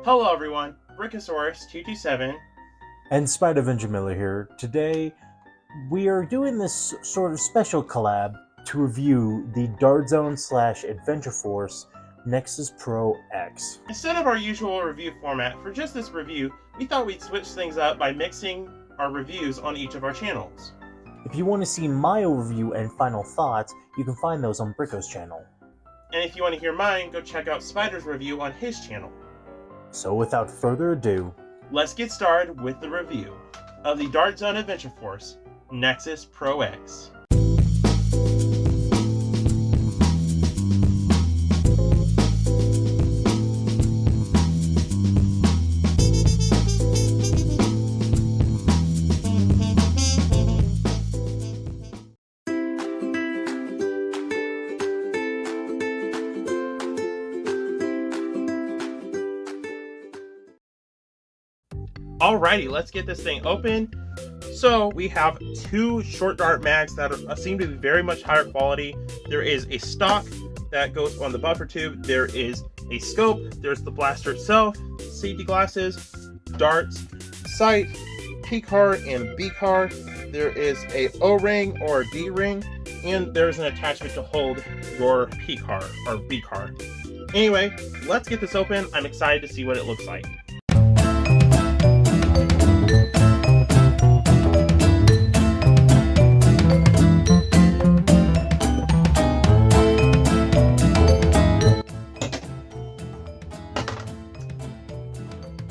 Hello everyone, Brickosaurus227. And Spider Avenger Miller here. Today, we are doing this sort of special collab to review the Dart Zone / Adventure Force Nexus Pro X. Instead of our usual review format, for just this review, we thought we'd switch things up by mixing our reviews on each of our channels. If you want to see my overview and final thoughts, you can find those on Bricko's channel. And if you want to hear mine, go check out Spider's review on his channel. So without further ado, let's get started with the review of the Dart Zone Adventure Force Nexus Pro X. Alrighty, let's get this thing open. So we have two short dart mags that seem to be very much higher quality. There is a stock that goes on the buffer tube. There is a scope. There's the blaster itself, safety glasses, darts, sight, P-car and B-car. There is a O-ring or D-ring, and there's an attachment to hold your P-car or B-car. Anyway, let's get this open. I'm excited to see what it looks like.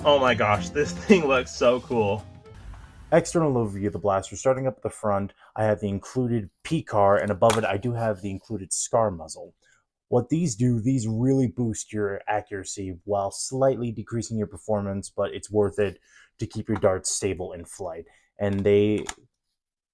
Oh my gosh, this thing looks so cool. external overview of the blaster. Starting up at the front, I have the included P-car, and above it I do have the included scar muzzle. What these do, these really boost your accuracy while slightly decreasing your performance, but it's worth it to keep your darts stable in flight. And they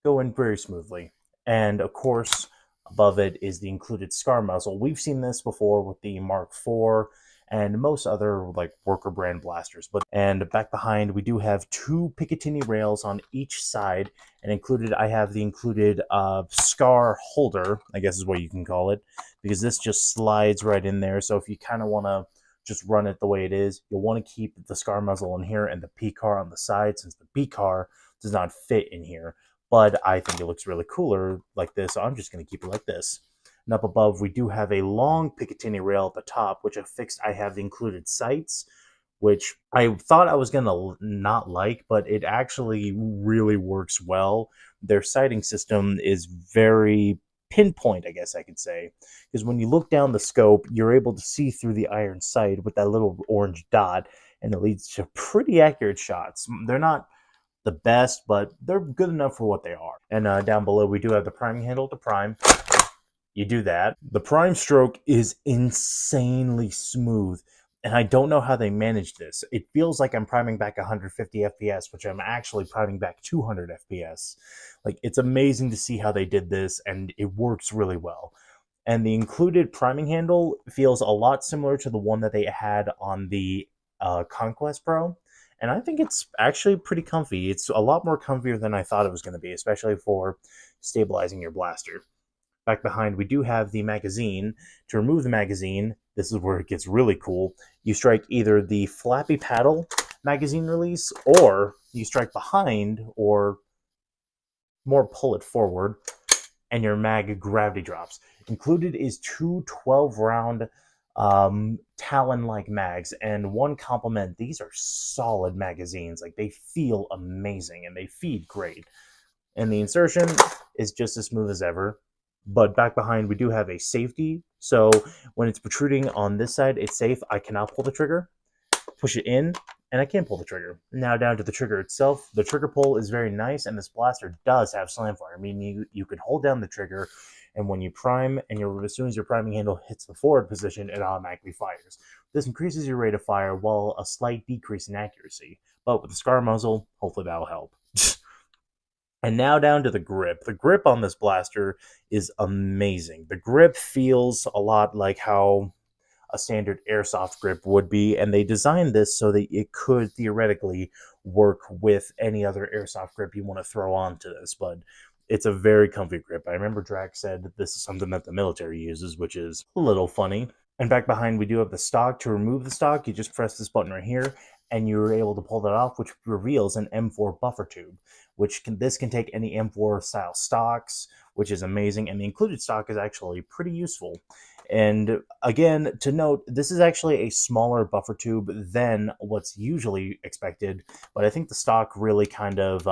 go in very smoothly. And of course, above it is the included scar muzzle. We've seen this before with the Mark IV and most other like worker brand blasters. And back behind, we do have two Picatinny rails on each side, and included, I have the included scar holder, I guess is what you can call it, because this just slides right in there. So if you kind of want to just run it the way it is, you'll want to keep the scar muzzle in here and the P-car on the side, since the B-car does not fit in here. But I think it looks really cooler like this, so I'm just going to keep it like this. And up above, we do have a long Picatinny rail at the top, which I have the included sights, which I thought I was going to not like, but it actually really works well. Their sighting system is very pinpoint, I guess I could say, because when you look down the scope, you're able to see through the iron sight with that little orange dot, and it leads to pretty accurate shots. They're not the best, but they're good enough for what they are. And down below, we do have the priming handle to prime. You do that. The prime stroke is insanely smooth, and I don't know how they managed this. It feels like I'm priming back 150 FPS, which I'm actually priming back 200 FPS. Like, it's amazing to see how they did this, and it works really well. And the included priming handle feels a lot similar to the one that they had on the Conquest Pro, and I think it's actually pretty comfy. It's a lot more comfier than I thought it was going to be, especially for stabilizing your blaster. Back behind, we do have the magazine. To remove the magazine, this is where it gets really cool. You strike either the flappy paddle magazine release, or you strike behind, or more pull it forward, and your mag gravity drops. Included is two 12-round Talon-like mags, and one compliment. These are solid magazines. Like, they feel amazing, and they feed great. And the insertion is just as smooth as ever. But back behind, we do have a safety. So when it's protruding on this side, it's safe. I cannot pull the trigger, push it in, and I can pull the trigger. Now down to the trigger itself. The trigger pull is very nice, and this blaster does have slam fire. I mean, you can hold down the trigger, and when you prime, and as soon as your priming handle hits the forward position, it automatically fires. This increases your rate of fire while a slight decrease in accuracy. But with the scar muzzle, hopefully that'll help. And now down to the grip. The grip on this blaster is amazing. The grip feels a lot like how a standard airsoft grip would be, and they designed this so that it could theoretically work with any other airsoft grip you want to throw onto this, but it's a very comfy grip. I remember Drax said this is something that the military uses, which is a little funny. And back behind, we do have the stock. To remove the stock, you just press this button right here, and you're able to pull that off, which reveals an M4 buffer tube, this can take any M4 style stocks, which is amazing. And the included stock is actually pretty useful. And again, to note, this is actually a smaller buffer tube than what's usually expected, but I think the stock really kind of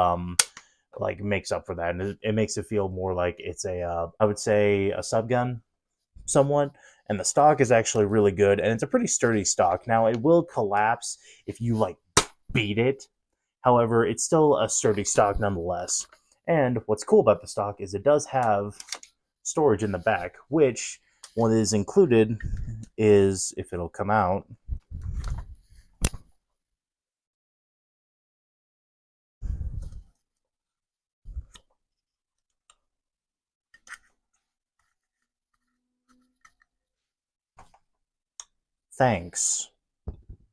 like makes up for that, and it makes it feel more like it's I would say a subgun somewhat. And the stock is actually really good, and it's a pretty sturdy stock. Now, it will collapse if you like beat it. However, it's still a sturdy stock nonetheless. And what's cool about the stock is it does have storage in the back, which what is included is, if it'll come out, thanks,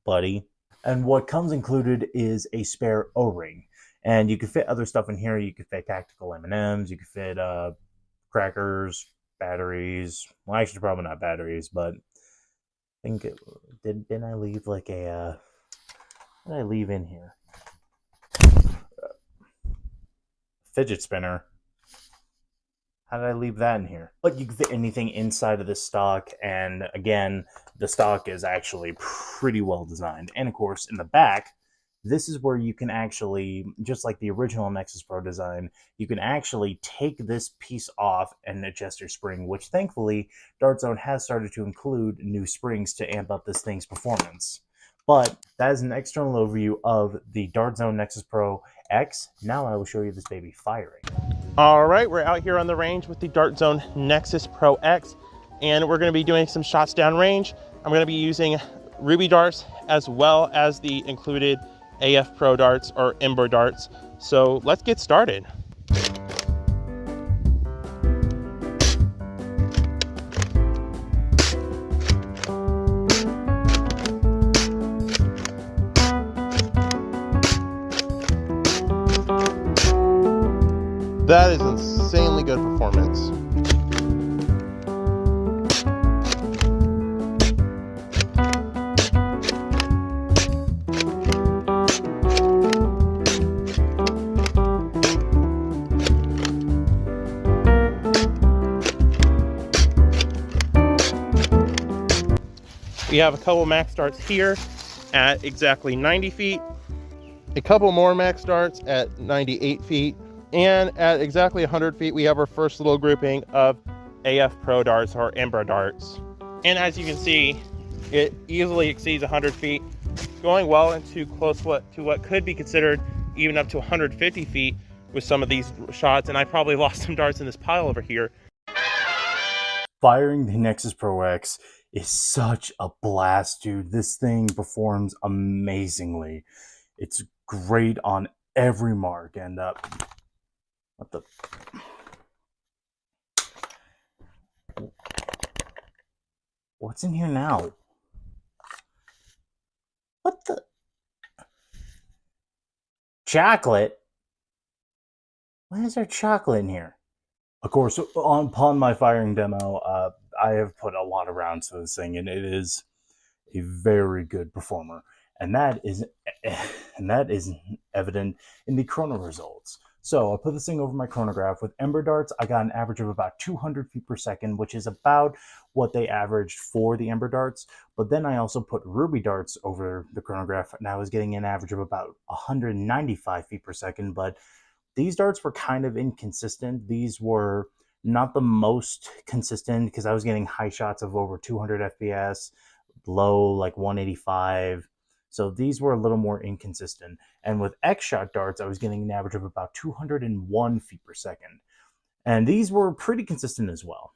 buddy. And what comes included is a spare O-ring. And you can fit other stuff in here. You could fit tactical M&Ms. You could fit crackers, batteries. Well, actually, probably not batteries, but I think didn't I leave like a what did I leave in here? Fidget spinner. How did I leave that in here? But you can fit anything inside of this stock, and again, the stock is actually pretty well designed. And of course, in the back, this is where you can actually, just like the original Nexus Pro design, you can actually take this piece off and adjust your spring, which thankfully, Dart Zone has started to include new springs to amp up this thing's performance. But that is an external overview of the Dart Zone Nexus Pro X. Now I will show you this baby firing. All right, we're out here on the range with the Dart Zone Nexus Pro X, and we're going to be doing some shots downrange. I'm going to be using Ruby darts as well as the included AF Pro darts or Ember darts. So let's get started. That is insanely good performance. We have a couple max darts here at exactly 90 feet, a couple more max darts at 98 feet, and at exactly 100 feet, we have our first little grouping of AF Pro darts or Ember darts. And as you can see, it easily exceeds 100 feet, going well into close to what could be considered even up to 150 feet with some of these shots. And I probably lost some darts in this pile over here. Firing the Nexus Pro X is such a blast, dude. This thing performs amazingly. It's great on every mark, and what the? What's in here now? What the? Chocolate? Why is there chocolate in here? Of course, upon my firing demo, I have put a lot of rounds to this thing, and it is a very good performer. And that is evident in the chrono results. So I put this thing over my chronograph. With Ember darts, I got an average of about 200 feet per second, which is about what they averaged for the Ember darts. But then I also put Ruby darts over the chronograph, and I was getting an average of about 195 feet per second. But these darts were kind of inconsistent. These were not the most consistent because I was getting high shots of over 200 FPS, low like 185. So these were a little more inconsistent. And with X-Shot darts, I was getting an average of about 201 feet per second. And these were pretty consistent as well.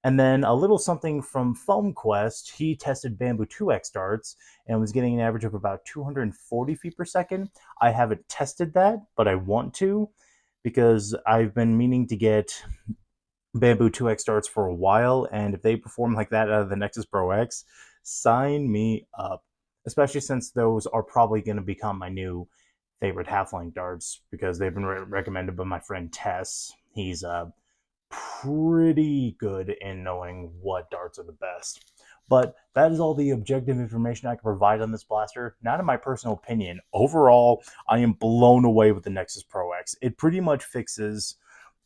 And then a little something from Foam Quest, he tested Bamboo 2X darts and was getting an average of about 240 feet per second. I haven't tested that, but I want to because I've been meaning to get Bamboo 2X darts for a while, and if they perform like that out of the Nexus Pro X, sign me up. Especially since those are probably going to become my new favorite half-length darts because they've been recommended by my friend Tess. He's pretty good in knowing what darts are the best. But that is all the objective information I can provide on this blaster. Not in my personal opinion. Overall, I am blown away with the Nexus Pro X. It pretty much fixes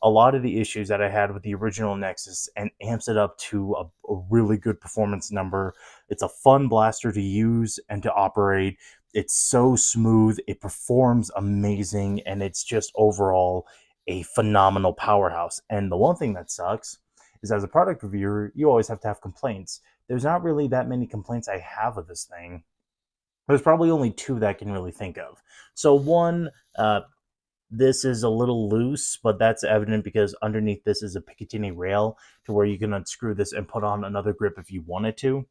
a lot of the issues that I had with the original Nexus and amps it up to a really good performance number. It's a fun blaster to use and to operate. It's so smooth, it performs amazing, and it's just overall a phenomenal powerhouse. And the one thing that sucks is, as a product reviewer, you always have to have complaints. There's not really that many complaints I have with this thing. There's probably only two that I can really think of. So one, this is a little loose, but that's evident because underneath this is a Picatinny rail to where you can unscrew this and put on another grip if you wanted to.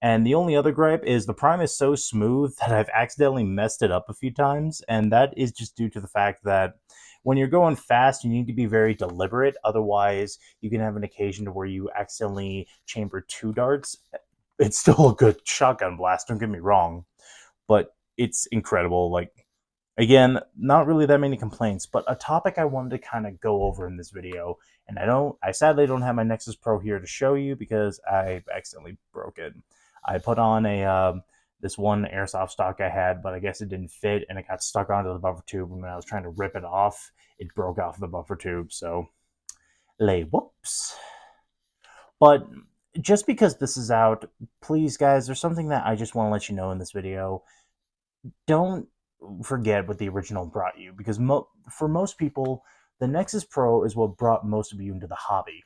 And the only other gripe is the prime is so smooth that I've accidentally messed it up a few times, and that is just due to the fact that when you're going fast, you need to be very deliberate. Otherwise, you can have an occasion to where you accidentally chamber two darts. It's still a good shotgun blast, don't get me wrong, but it's incredible. Like, again, not really that many complaints, but a topic I wanted to kind of go over in this video, and I sadly don't have my Nexus Pro here to show you because I accidentally broke it. I put on this one airsoft stock I had, but I guess it didn't fit, and it got stuck onto the buffer tube, and when I was trying to rip it off, it broke off the buffer tube, so whoops. But just because this is out, please guys, there's something that I just want to let you know in this video. Don't forget what the original brought you, because for most people, the Nexus Pro is what brought most of you into the hobby.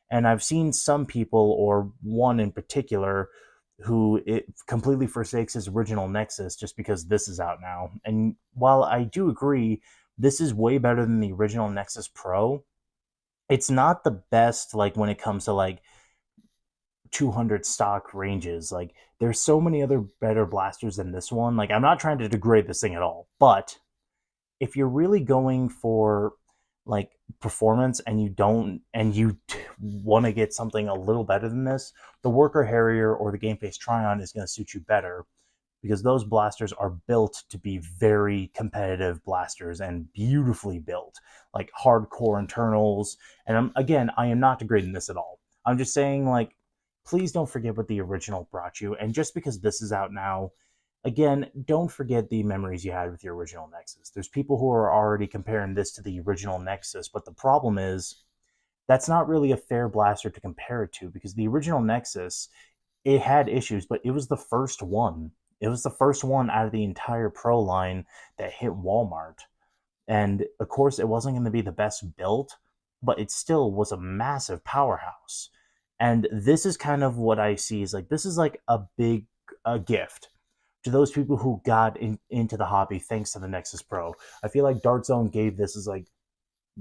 And I've seen some people, or one in particular, who it completely forsakes his original Nexus just because this is out now. And while I do agree this is way better than the original Nexus Pro, it's not the best, like, when it comes to like 200 stock ranges. Like, there's so many other better blasters than this one. Like, I'm not trying to degrade this thing at all, but if you're really going for like performance and you want to get something a little better than this, the Worker Harrier or the Game Face Tryon is going to suit you better, because those blasters are built to be very competitive blasters and beautifully built, like hardcore internals. And again, I am not degrading this at all. I'm just saying, like, please don't forget what the original brought you. And just because this is out now, again, don't forget the memories you had with your original Nexus. There's people who are already comparing this to the original Nexus, but the problem is that's not really a fair blaster to compare it to, because the original Nexus, it had issues, but it was the first one. It was the first one out of the entire Pro line that hit Walmart. And of course, it wasn't going to be the best built, but it still was a massive powerhouse. And this is kind of what I see is like, this is like a big gift to those people who got into the hobby thanks to the Nexus Pro. I feel like Dart Zone gave this as like,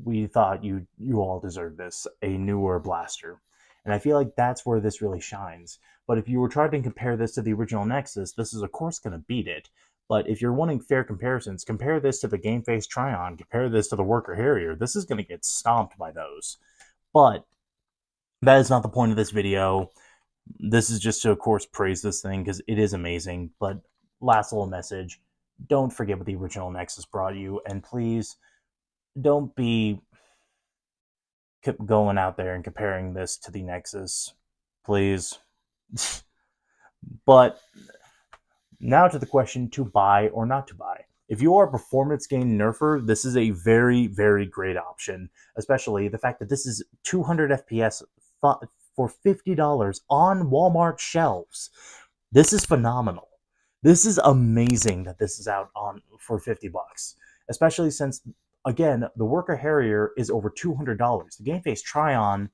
we thought you all deserve this, a newer blaster. And I feel like that's where this really shines. But if you were trying to compare this to the original Nexus, this is of course going to beat it. But if you're wanting fair comparisons, compare this to the Game Face Tryon, compare this to the Worker Harrier. This is going to get stomped by those. But that is not the point of this video. This is just to, of course, praise this thing because it is amazing. But last little message, don't forget what the original Nexus brought you. And please, don't be going out there and comparing this to the Nexus. Please. But now to the question to buy or not to buy. If you are a performance gain nerfer, this is a very, very great option. Especially the fact that this is 200 FPS for $50 on Walmart shelves. This is phenomenal. This is amazing that this is out for $50. Especially since, again, the Worker Harrier is over $200. The Game Face Tryon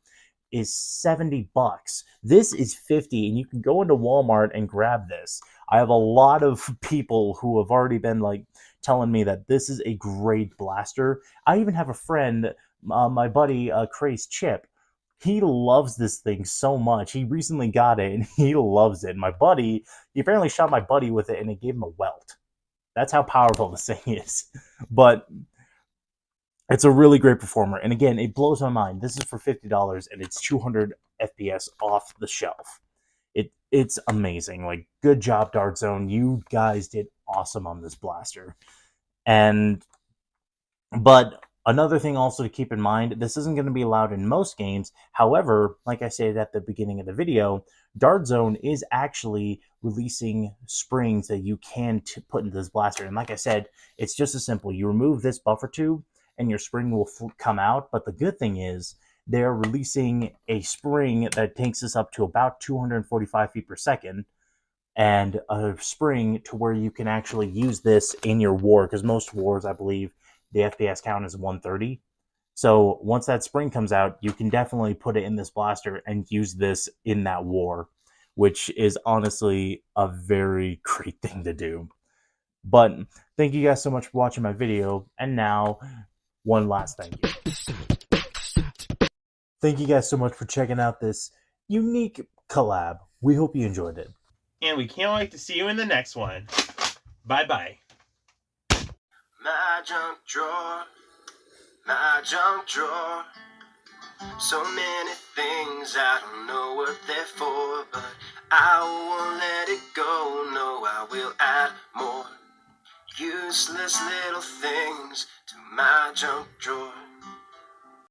is $70. This is $50, and you can go into Walmart and grab this. I have a lot of people who have already been like telling me that this is a great blaster. I even have a friend, my buddy Craze Chip. He loves this thing so much. He recently got it, and he loves it. My buddy, he apparently shot my buddy with it, and it gave him a welt. That's how powerful this thing is. But it's a really great performer. And again, it blows my mind. This is for $50, and it's 200 FPS off the shelf. It's amazing. Like, good job, Dart Zone. You guys did awesome on this blaster. But Another thing also to keep in mind, this isn't going to be allowed in most games. However, like I said at the beginning of the video, Dart Zone is actually releasing springs that you can put into this blaster. And like I said, it's just as simple. You remove this buffer tube and your spring will come out. But the good thing is they're releasing a spring that takes us up to about 245 feet per second, and a spring to where you can actually use this in your war, because most wars, I believe, the FPS count is 130. So once that spring comes out, you can definitely put it in this blaster and use this in that war, which is honestly a very great thing to do. But thank you guys so much for watching my video, and now one last thank you. Thank you guys so much for checking out this unique collab. We hope you enjoyed it. And we can't wait to see you in the next one. Bye-bye. My junk drawer, my junk drawer. So many things, I don't know what they're for, but I won't let it go, no, I will add more useless little things to my junk drawer.